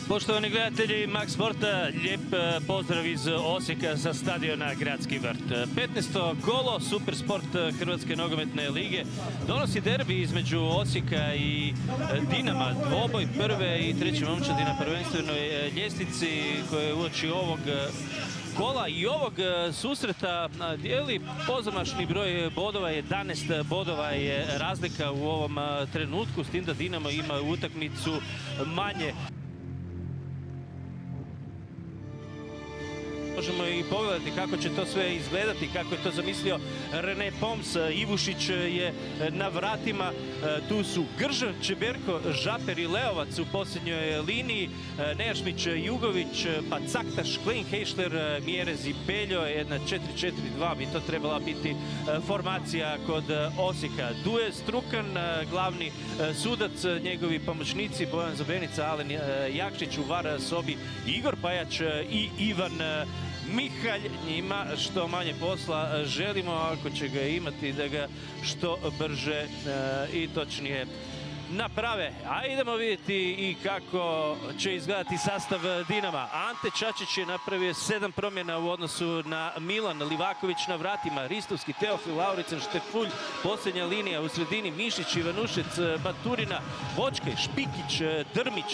Poštovani gledatelji Max Sporta, lijep pozdrav iz Osijeka sa stadiona Gradski vrt. 15. kolo Supersport Hrvatske nogometne lige donosi derbi između Osijeka i Dinama, dvoboj prve i treće momčadi na prvenstvenoj ljestvici koje uoči ovog kola i ovog susreta dijeli pozamašni broj bodova, 11 bodova je razlika u ovom trenutku, s tim da Dinamo ima utakmicu manje. Možemo i pogledati kako će to sve izgledati, kako je to zamislio Rene Poms. Ivušić je na vratima, tu su Gržan, Čeberko, Žaper i Leovac u posljednjoj liniji, Nejašmić, Jugović, pa Caktaš, Klein, Heišler, Mjerez i Beljo. Jedna 4-4-2 bi to trebala biti formacija kod Osijeka. Duje Strukan, glavni sudac, njegovi pomoćnici Bojan Zobenica, Alen Jakšić, u VAR sobi Igor Pajač i Ivan Mihalj. Njima što manje posla želimo, ako će ga imati, da ga što brže i točnije naprave. A idemo vidjeti i kako će izgledati sastav Dinama. Ante Čačić je napravio 7 promjena u odnosu na Milan. Livaković na vratima, Ristovski, Teofil, Lauricen, Štefulj, posljednja linija u sredini, Mišić, Ivanušec, Baturina, Bočkaj, Špikić, Drmić.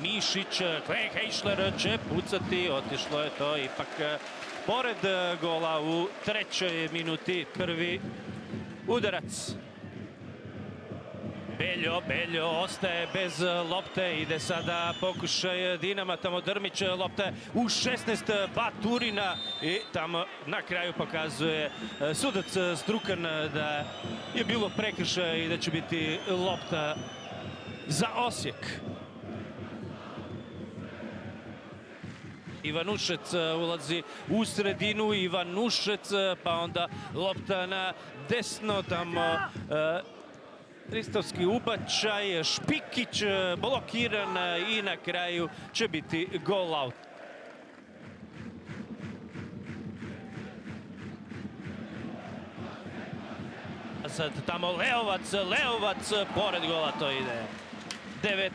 Mišić, Klein, Heišler će pucati, otišlo je to ipak pored gola u trećoj minuti, prvi udarac. Beljo ostaje bez lopte, ide sada pokušaj Dinama, tamo Drmić, lopta u 16, Baturina i tamo na kraju pokazuje sudac Strukan da je bilo prekršaj i da će biti lopta za Osijek. Ivanušec ulazi u sredinu, Ivanušec, pa onda lopta na desno, tamo Ristovski ubačaj, Špikić blokiran i na kraju će biti gol out. Sad tamo Leovac, pored gola to ide.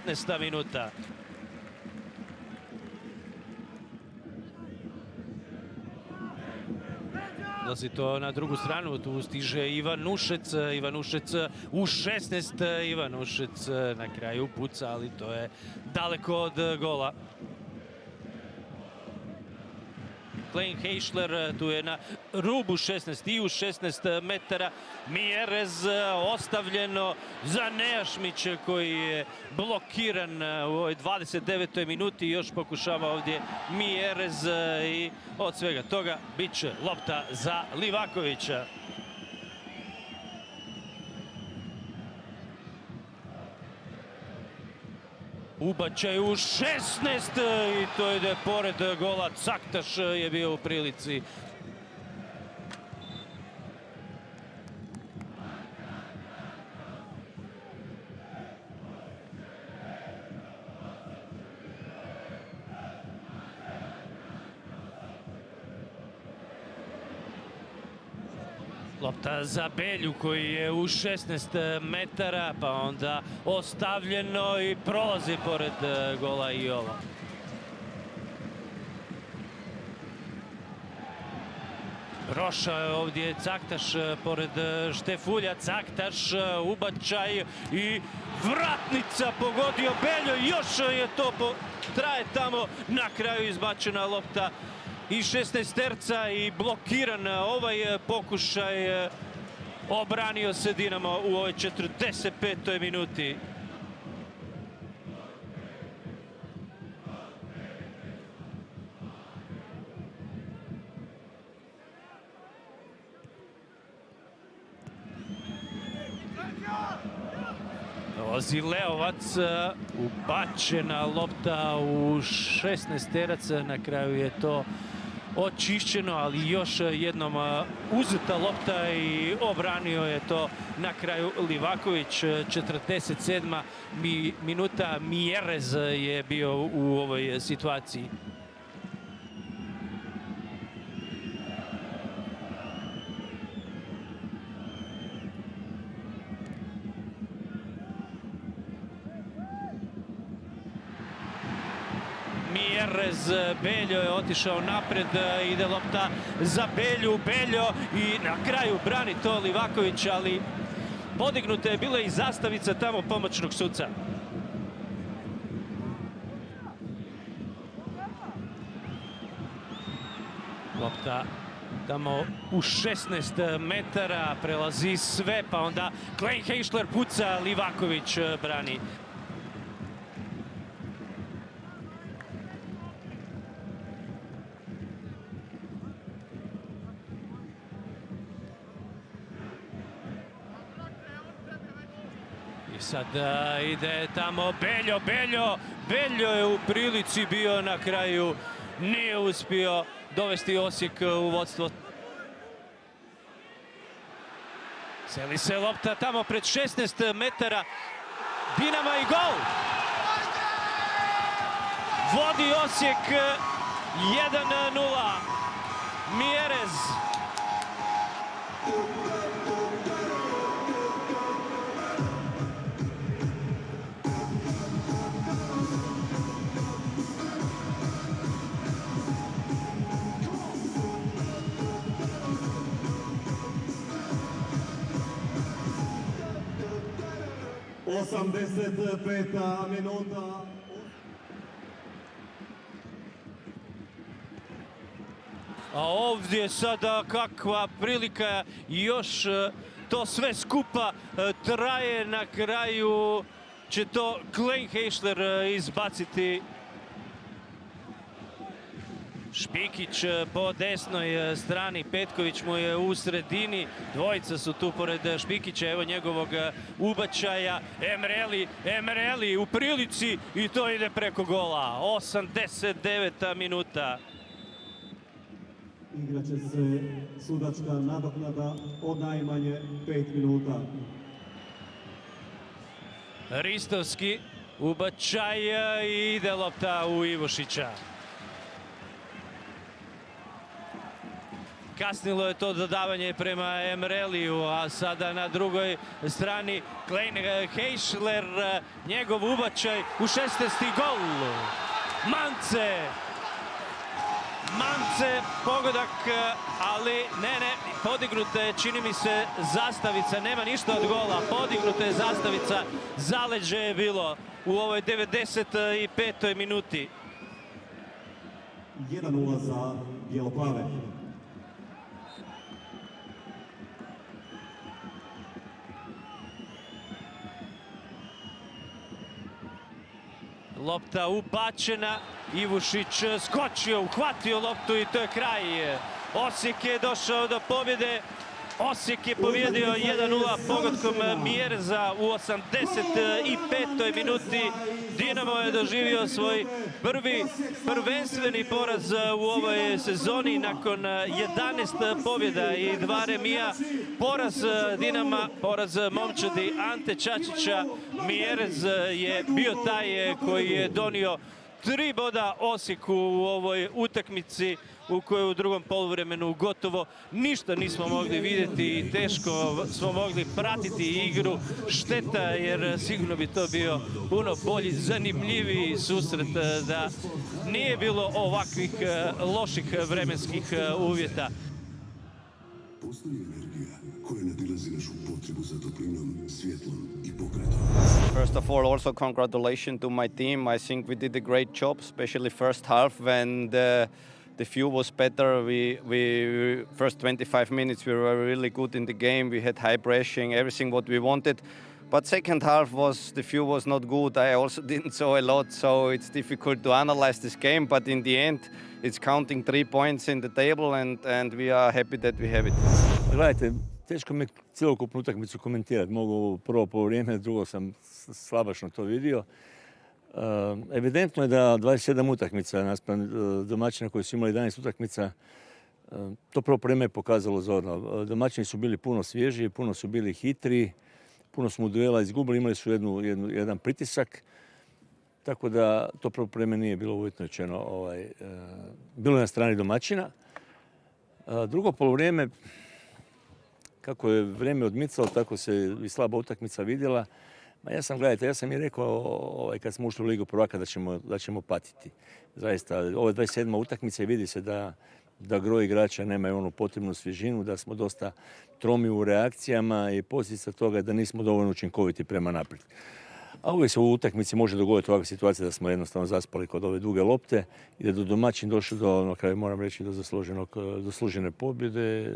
19. minuta. Dolazi to na drugu stranu, tu stiže Ivanušec u 16, Ivanušec na kraju puca, ali to je daleko od gola. Klein, Heišler, tu je na rubu 16 i u 16 metara. Mjerez ostavljeno za Nejašmić koji je blokiran u ovoj 29. minuti. Još pokušava ovdje Mjerez i od svega toga bit će lopta za Livakovića. Ubačaj u 16 i to ide pored gola. Caktaš je bio u prilici. Lopta za Belju koji je u 16 metara, pa onda ostavljeno i prolazi pored gola i ovo. Prošao je ovdje Caktaš pored Štefulja, Caktaš, ubačaj i vratnica, pogodio Beljo, još je to traje tamo, na kraju izbačena lopta i 16-terca i blokiran ovaj pokušaj. Obranio se Dinamo u ovoj 45. minuti. Dolazi Leovac, ubačena lopta u 16-terac, na kraju je to očišćeno, ali još jednom uzeta lopta i obranio je to na kraju Livaković. 47. minuta, Mjerez je bio u ovoj situaciji. Mjerez, Beljo je otišao napred, ide lopta za Belju, Beljo i na kraju brani to Livaković, ali podignuta je bila i zastavica tamo pomoćnog suca. Lopta tamo u 16 metara, prelazi sve, pa onda Klein Heišler puca, Livaković brani. I sad ide tamo Beljo, Beljo je u prilici bio, na kraju nije uspio dovesti Osijek u vodstvo. Seli se lopta tamo pred 16 metara, Dinama i gol! Vodi Osijek 1:0, Mjerez. Osamdeset minuta. A ovdje sada kakva prilika, još to sve skupa traje, na kraju će to Klein Heišler izbaciti. Špikić po desnoj strani, Petković mu je u sredini, dvojica su tu pored Špikića, evo njegovog ubačaja, Emreli u prilici i to ide preko gola. 89. minuta. Igraće se sudačka nadoknada od najmanje 5 minuta. Ristovski ubačaj i ide lopta u Ivušića. Kasnilo je to dodavanje prema Emreliju, a sada na drugoj strani Klein Heišler, njegov ubačaj u 16. gol. Mance, pogodak, ali ne, podignuta je, čini mi se, zastavica, nema ništa od gola, podignuta je zastavica, zaleđe je bilo u ovoj 95. minuti. 1:0 za bijeloplave. Lopta ubačena, Ivušić skočio, uhvatio loptu i to je kraj. Osijek je došao do pobjede. Osijek je pobjedio 1:0 pogodkom Mjereza u 85. minuti. Dinamo je doživio svoj prvi prvenstveni poraz u ovoj sezoni nakon 11 pobjeda i 2 remija. Poraz Dinama, poraz momčadi Ante Čačića. Mjerez je bio taj koji je donio 3 boda Osijeku u ovoj utakmici u kojoj u drugom poluvremenu gotovo ništa nismo mogli vidjeti i teško smo mogli pratiti igru. Šteta, jer sigurno bi to bio puno bolji, zanimljiviji susret da nije bilo ovakvih loših vremenskih uvjeta. Postoji energija koja nadilazi našu potrebu za toplinom, svjetlom i pokretom. First of all, also congratulations to my team. I think we did a great job, especially first half when the view was better. We first 25 minutes we were really good in the game. We had high pressing, everything what we wanted. But second half the view was not good. I also didn't saw a lot, so it's difficult to analyze this game. But in the end, it's counting 3 points in the table, and we are happy that we have it. Gledajte, teško mi cjelokupnu utakmicu komentirati. Mogu prvo poluvrijeme, drugo sam slabašno to vidio. Evidentno je da 27 utakmica naspram domaćina koji su imali 11 utakmica, to prvo vreme je pokazalo zorno. Domaćini su bili puno svježiji, puno su bili hitri, puno smo duela izgubili, imali su jedan pritisak, tako da to prvo vreme nije bilo uvjetno rečeno. Bilo je na strani domaćina. Drugo polovrijeme, kako je vrijeme odmicalo, tako se i slaba utakmica vidjela. Ja sam i rekao kad smo ušli u Ligu prvaka da ćemo patiti. Zaista, ovo je 27. utakmica i vidi se da gro igrača nemaju onu potrebnu svježinu, da smo dosta tromi u reakcijama i posljedica toga je da nismo dovoljno učinkoviti prema naprijed. A uvijek se u utakmici može dogoditi ovakva situacija da smo jednostavno zaspali kod ove duge lopte i da do domaćin došli na kraju, moram reći, do zaslužene pobjede.